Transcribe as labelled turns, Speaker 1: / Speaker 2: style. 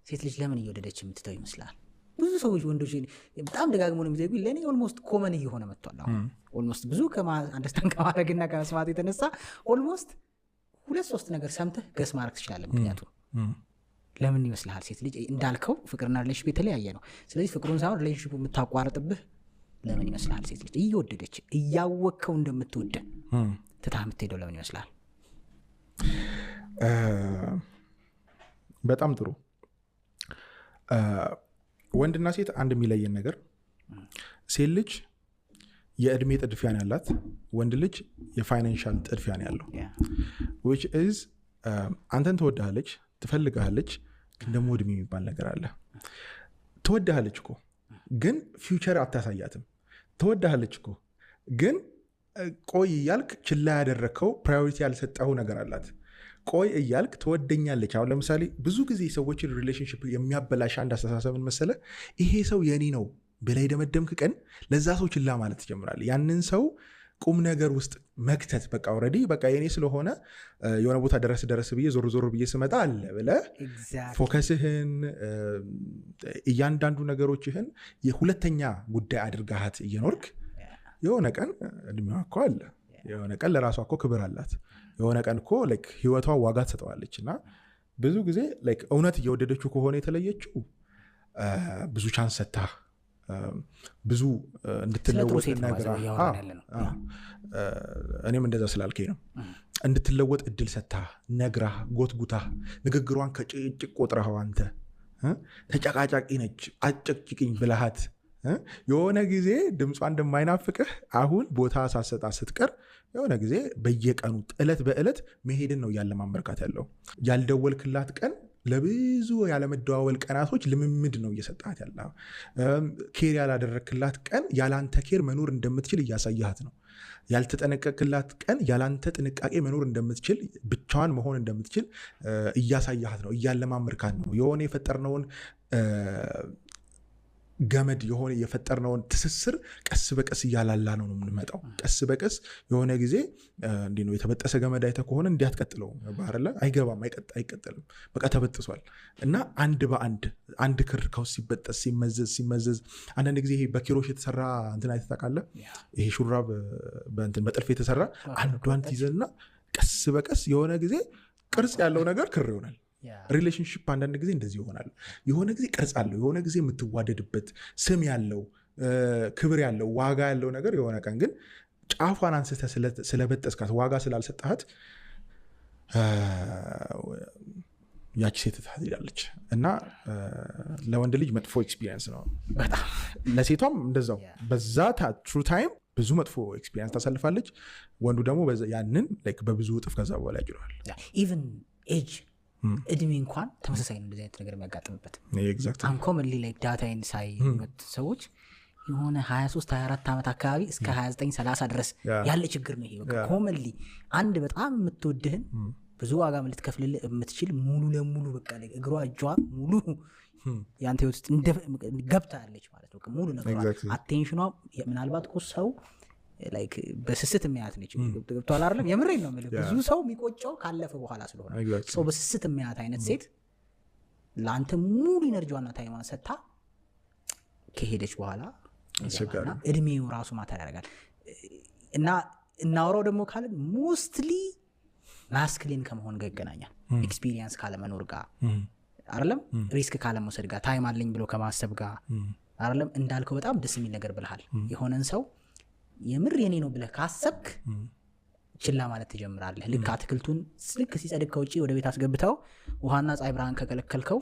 Speaker 1: ሴት ልጅ ለምን እየወደደች የምትተው ይመስላል? ብዙ ሰዎች ወንዶች በጣም ደጋግሞ ነው የሚዘጉ። ለእኔ ኦልሞስት ኮመን እየሆነ መጥቷል። አሁን ኦልሞስት ብዙ አንደርስታንድ ከማድረግና ከመስማት የተነሳ ኦልሞስት 2-3 ነገር ሰምተህ ገስ ማድረግ ትችላለህ። ምክንያቱም ለምን ይመስልሃል? ሴት ልጅ እንዳልከው ፍቅርና ሪሌሽንሽፕ የተለያየ ነው። ስለዚህ ፍቅሩን ሳይሆን ሪሌሽንሽፑ የምታቋርጥብህ ለምን ይመስልሃል? ሴት ልጅ እየወደደች እያወቅከው እንደምትወደ ትታ የምትሄደው ለምን ይመስልሃል?
Speaker 2: በጣም ጥሩ። ወንድና ሴት አንድ የሚለየን ነገር ሴት ልጅ የእድሜ ጥድፊያን ያላት፣ ወንድ ልጅ የፋይናንሻል ጥድፊያን ያለው which is አንተን ትወድሃለች፣ ትፈልግሃለች፣ ግን ደግሞ እድሜ የሚባል ነገር አለ። ትወድሃለች እኮ ግን ፊውቸር አታሳያትም። ትወድሃለች እኮ ግን ቆይ እያልክ ችላ ያደረግከው ፕራዮሪቲ ያልሰጠው ነገር አላት። ቆይ እያልክ ትወደኛለች። አሁን ለምሳሌ ብዙ ጊዜ ሰዎችን ሪሌሽንሽፕ የሚያበላሽ አንድ አስተሳሰብን መሰለ፣ ይሄ ሰው የኔ ነው ብለህ ደመደምክ ቀን ለዛ ሰው ችላ ማለት ትጀምራለህ። ያንን ሰው ቁም ነገር ውስጥ መክተት በቃ ኦልሬዲ በቃ የኔ ስለሆነ የሆነ ቦታ ደረስ ብዬ ዞር ብዬ ስመጣ አለ ብለህ ፎከስህን እያንዳንዱ ነገሮችህን የሁለተኛ ጉዳይ አድርጋሃት እየኖርክ የሆነ ቀን እድሜዋ እኮ አለ፣ የሆነ ቀን ለራሷ እኮ ክብር አላት፣ የሆነ ቀን እኮ ህይወቷ ዋጋ ትሰጠዋለች። እና ብዙ ጊዜ እውነት እየወደደችው ከሆነ የተለየችው ብዙ ቻንስ ሰታ ብዙ እንድትለወጥ ነገር እኔም እንደዛ ስላልከኝ ነው እንድትለወጥ እድል ሰታ ነግራ ጎትጉታ ንግግሯን ከጭቅጭቅ ቆጥረኸው አንተ ተጨቃጫቂ ነች አጨቅጭቅኝ ብለሃት የሆነ ጊዜ ድምጿ እንደማይናፍቅህ አሁን ቦታ ሳሰጣ ስትቀር የሆነ ጊዜ በየቀኑ እለት በእለት መሄድን ነው ያለማመርካት ያለው። ያልደወልክላት ቀን ለብዙ ያለመደዋወል ቀናቶች ልምምድ ነው እየሰጣት ያለው። ኬር ያላደረክላት ቀን ያላንተ ኬር መኖር እንደምትችል እያሳያት ነው። ያልተጠነቀቅላት ቀን ያላንተ ጥንቃቄ መኖር እንደምትችል ብቻዋን መሆን እንደምትችል እያሳያት ነው፣ እያለማመርካት ነው። የሆነ የፈጠርነውን ገመድ የሆነ የፈጠርነውን ትስስር ቀስ በቀስ እያላላ ነው የምንመጣው። ቀስ በቀስ የሆነ ጊዜ እንዲህ ነው የተበጠሰ ገመድ አይተህ ከሆነ እንዲያትቀጥለው ባህር ላይ አይገባም፣ አይቀጥልም፣ በቃ ተበጥሷል። እና አንድ በአንድ አንድ ክር ከውስጥ ሲበጠስ ሲመዘዝ አንዳንድ ጊዜ ይሄ በኪሮሽ የተሰራ እንትን አይተህ ታውቃለህ? ይሄ ሹራብ በእንትን በጥልፍ የተሰራ አንዷን ትይዘና ቀስ በቀስ የሆነ ጊዜ ቅርጽ ያለው ነገር ክር ይሆናል። ሪሌሽንሽፕ አንዳንድ ጊዜ እንደዚህ ይሆናል። የሆነ ጊዜ ቅርጽ አለው፣ የሆነ ጊዜ የምትዋደድበት ስም ያለው ክብር ያለው ዋጋ ያለው ነገር የሆነ ቀን ግን ጫፏን አንስተህ ስለበጠስካት ዋጋ ስላልሰጣት ያቺ ሴት ትሄዳለች። እና ለወንድ ልጅ መጥፎ ኤክስፒሪየንስ ነው በጣም፣ ለሴቷም እንደዛው በዛ ትሩ ታይም ብዙ መጥፎ ኤክስፒሪየንስ ታሳልፋለች። ወንዱ ደግሞ ያንን በብዙ እጥፍ ከዛ በኋላ ያጅረዋል።
Speaker 1: ኢቨን ኤጅ እድሜ እንኳን ተመሳሳይ ነው እንደዚህ አይነት ነገር የሚያጋጥምበት። አንኮመንሊ ዳታይን ሳይ ሰዎች የሆነ 23-24 ዓመት አካባቢ እስከ 29-30 ድረስ ያለ ችግር ነው ይሄ። ኮመንሊ አንድ በጣም የምትወድህን ብዙ ዋጋ ልትከፍልልህ የምትችል ሙሉ ለሙሉ በቃ እግሯ እጇ ሙሉ ያንተ ህይወት ውስጥ ገብታ ያለች ማለት ነው። ሙሉ ነገር አቴንሽኗ ምናልባት እኮ ሰው በስስት የሚያት ነች። ገብቷል አይደለም? የምሬን ነው የምልህ። ብዙ ሰው የሚቆጨው ካለፈ በኋላ ስለሆነ ሰው በስስት የሚያት አይነት ሴት ለአንተ ሙሉ ኢነርጂዋና ታይሟን ሰጥታ ከሄደች በኋላ እድሜው ራሱ ማተር ያደርጋል። እና እናወራው ደግሞ ካለን ሞስትሊ ማስክሊን ከመሆን ጋር ይገናኛል። ኤክስፒሪየንስ ካለመኖር ጋር አይደለም? ሪስክ ካለመውሰድ ጋር፣ ታይም አለኝ ብሎ ከማሰብ ጋር አይደለም? እንዳልከው በጣም ደስ የሚል ነገር ብለሃል። የሆነን ሰው የምር የኔ ነው ብለህ ካሰብክ ችላ ማለት ትጀምራለህ። ልክ አትክልቱን ልክ ሲጸድቅ ከውጭ ወደ ቤት አስገብተው ውሃና ፀሐይ ብርሃን ከከለከልከው